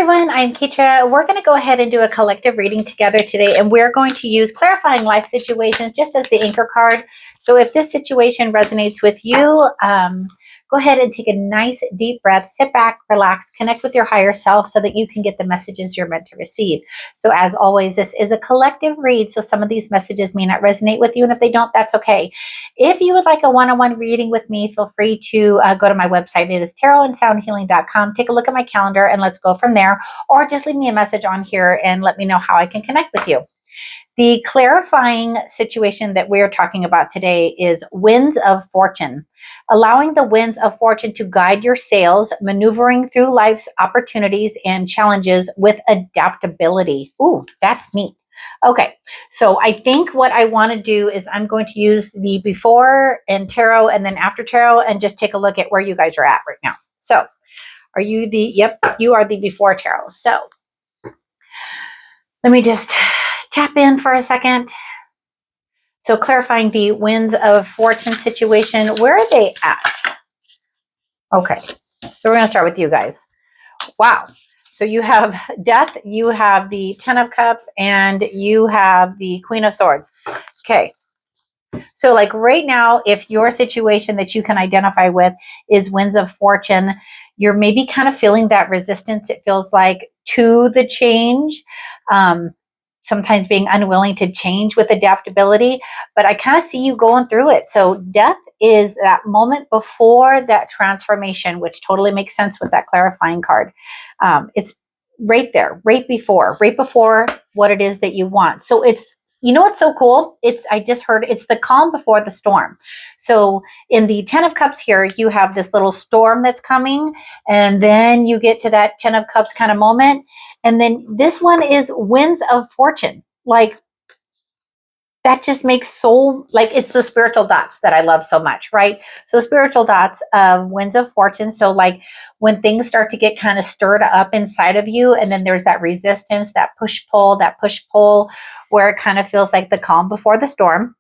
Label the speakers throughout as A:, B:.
A: everyone, I'm Ketra. We're going to go ahead and do a collective reading together today, and we're going to use clarifying life situations just as the anchor card. So if this situation resonates with you, go ahead and take a nice deep breath, sit back, relax, connect with your higher self so that you can get the messages you're meant to receive. So as always, this is a collective read, so some of these messages may not resonate with you, and if they don't, that's okay. If you would like a one-on-one reading with me, feel free to go to my website. It is tarotandsoundhealing.com. Take a look at my calendar and let's go from there, or just leave me a message on here and let me know how I can connect with you. The clarifying situation that we're talking about today is winds of fortune. Allowing the winds of fortune to guide your sails, maneuvering through life's opportunities and challenges with adaptability. Ooh, that's neat. Okay, so I think what I want to do is I'm going to use the before and tarot and then after tarot and just take a look at where you guys are at right now. So are you yep, you are the before tarot. So let me just tap in for a second. So clarifying the winds of fortune situation, where are they at? Okay, so we're going to start with you guys. Wow. So you have death, you have the 10 of cups, and you have the Queen of Swords. Okay. So like right now, if your situation that you can identify with is winds of fortune, you're maybe kind of feeling that resistance, it feels like, to the change. Sometimes being unwilling to change with adaptability, but I kind of see you going through it. So death is that moment before that transformation, which totally makes sense with that clarifying card. It's right there, right before what it is that you want. So it's, you know what's so cool? I just heard it's the calm before the storm. So in the 10 of cups here, you have this little storm that's coming, and then you get to that 10 of cups kind of moment. And then this one is winds of fortune. Like, that just makes so, like, it's the spiritual dots that I love so much, right? So spiritual dots of winds of fortune. So like when things start to get kind of stirred up inside of you, and then there's that resistance, that push pull, where it kind of feels like the calm before the storm,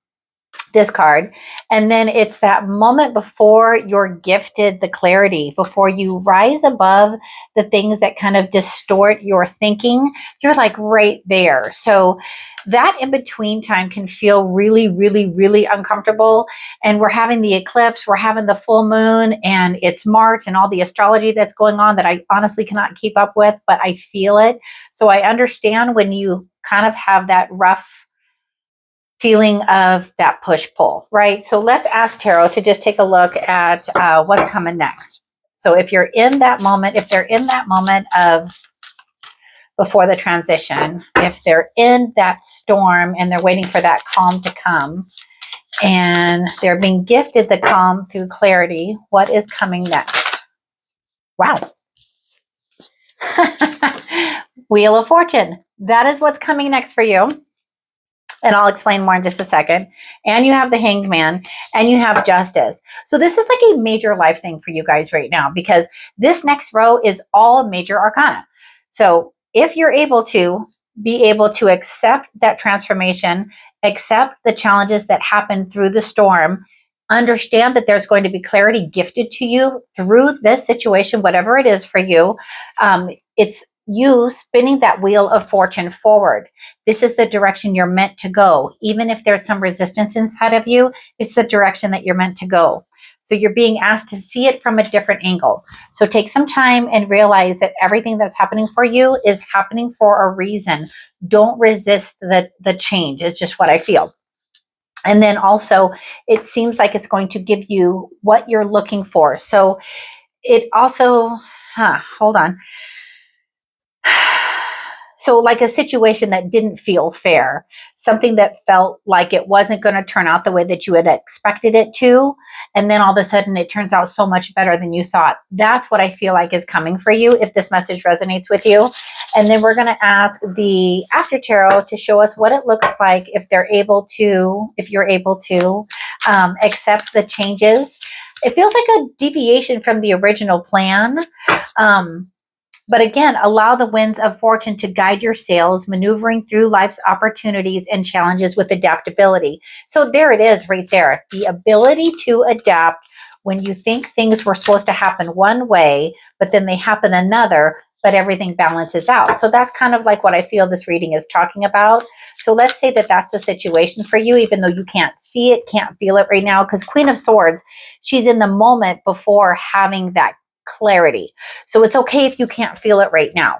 A: this card. And then it's that moment before you're gifted the clarity, before you rise above the things that kind of distort your thinking. You're like right there. So that in between time can feel really, really, really uncomfortable. And we're having the eclipse, we're having the full moon, and it's March and all the astrology that's going on that I honestly cannot keep up with, but I feel it. So I understand when you kind of have that rough feeling of that push-pull, right? So let's ask Tarot to just take a look at what's coming next. So if you're in that moment, if they're in that moment of before the transition, if they're in that storm and they're waiting for that calm to come, and they're being gifted the calm through clarity, what is coming next? Wow. Wheel of Fortune. That is what's coming next for you. And I'll explain more in just a second. And you have the Hanged Man, and you have Justice. So this is like a major life thing for you guys right now, because this next row is all major arcana. So if you're able to be able to accept that transformation, accept the challenges that happen through the storm, understand that there's going to be clarity gifted to you through this situation, whatever it is for you, it's you spinning that wheel of fortune forward. This is the direction you're meant to go. Even if there's some resistance inside of you, it's the direction that you're meant to go. So you're being asked to see it from a different angle. So take some time and realize that everything that's happening for you is happening for a reason. Don't resist the change. It's just what I feel. And then also, it seems like it's going to give you what you're looking for. So it also, hold on. So like a situation that didn't feel fair, something that felt like it wasn't going to turn out the way that you had expected it to, and then all of a sudden it turns out so much better than you thought. That's what I feel like is coming for you if this message resonates with you. And then we're going to ask the After Tarot to show us what it looks like if you're able to accept the changes. It feels like a deviation from the original plan. But again, allow the winds of fortune to guide your sails, maneuvering through life's opportunities and challenges with adaptability. So there it is right there. The ability to adapt when you think things were supposed to happen one way, but then they happen another. but everything balances out. So that's kind of like what I feel this reading is talking about. So let's say that that's a situation for you, even though you can't see it, can't feel it right now, because Queen of Swords, she's in the moment before having that clarity. So it's okay if you can't feel it right now.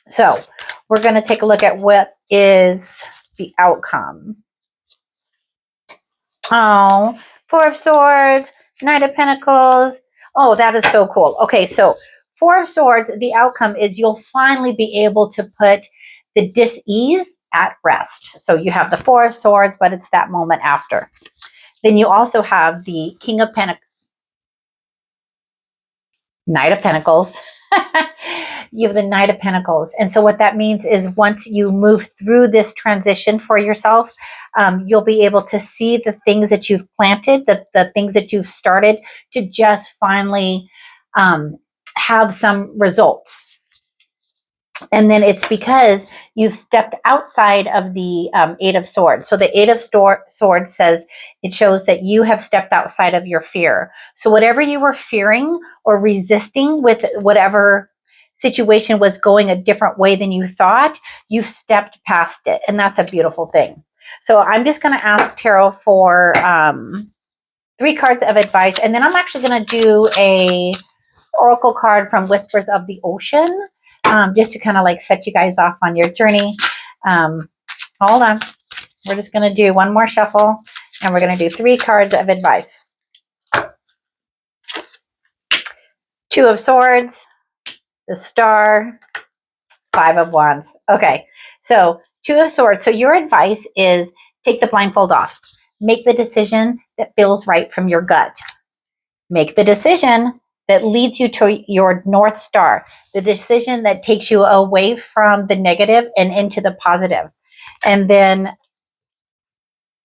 A: So we're going to take a look at what is the outcome. Oh, Four of Swords, Knight of Pentacles. Oh, that is so cool. Okay, so Four of Swords, the outcome is you'll finally be able to put the dis-ease at rest. So you have the Four of Swords, but it's that moment after. Then you also have the King of Pentacles, Knight of Pentacles. You have the Knight of Pentacles. And so what that means is once you move through this transition for yourself, you'll be able to see the things that you've planted, the things that you've started to just finally have some results. And then it's because you've stepped outside of the Eight of Swords. So the Eight of Swords says, it shows that you have stepped outside of your fear. So whatever you were fearing or resisting with whatever situation was going a different way than you thought, you've stepped past it. And that's a beautiful thing. So I'm just going to ask Tarot for 3 cards of advice. And then I'm actually going to do a oracle card from Whispers of the Ocean. Just to kind of like set you guys off on your journey. Hold on. We're just going to do one more shuffle and we're going to do 3 cards of advice. 2 of Swords, the Star, 5 of Wands. Okay, so 2 of Swords. So your advice is take the blindfold off. Make the decision that feels right from your gut. Make the decision that leads you to your North Star, the decision that takes you away from the negative and into the positive. And then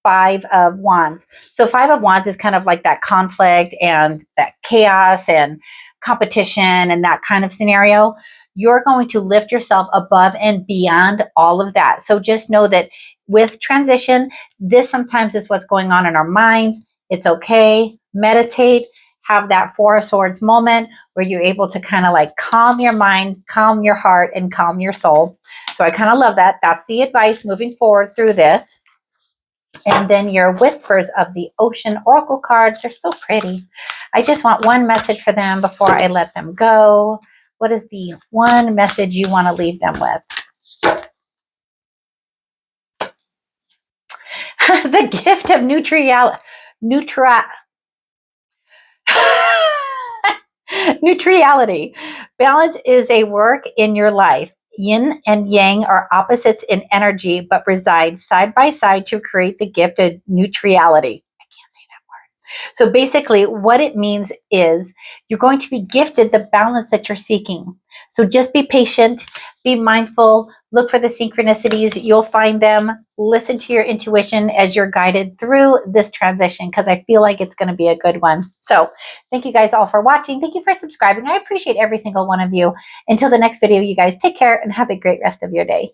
A: 5 of Wands. So 5 of Wands is kind of like that conflict and that chaos and competition and that kind of scenario. You're going to lift yourself above and beyond all of that. So just know that with transition, this sometimes is what's going on in our minds. It's okay. Meditate. Have that Four of Swords moment where you're able to kind of like calm your mind, calm your heart, and calm your soul. So I kind of love that. That's the advice moving forward through this. And then your Whispers of the Ocean oracle cards are so pretty. I just want one message for them before I let them go. What is the one message you want to leave them with? The gift of neutrality. Balance is a work in your life. Yin and yang are opposites in energy, but reside side by side to create the gift of neutrality. I can't say that word. So basically what it means is you're going to be gifted the balance that you're seeking. So just be patient, be mindful, look for the synchronicities. You'll find them. Listen to your intuition as you're guided through this transition, because I feel like it's going to be a good one. So thank you guys all for watching. Thank you for subscribing. I appreciate every single one of you. Until the next video, you guys take care and have a great rest of your day.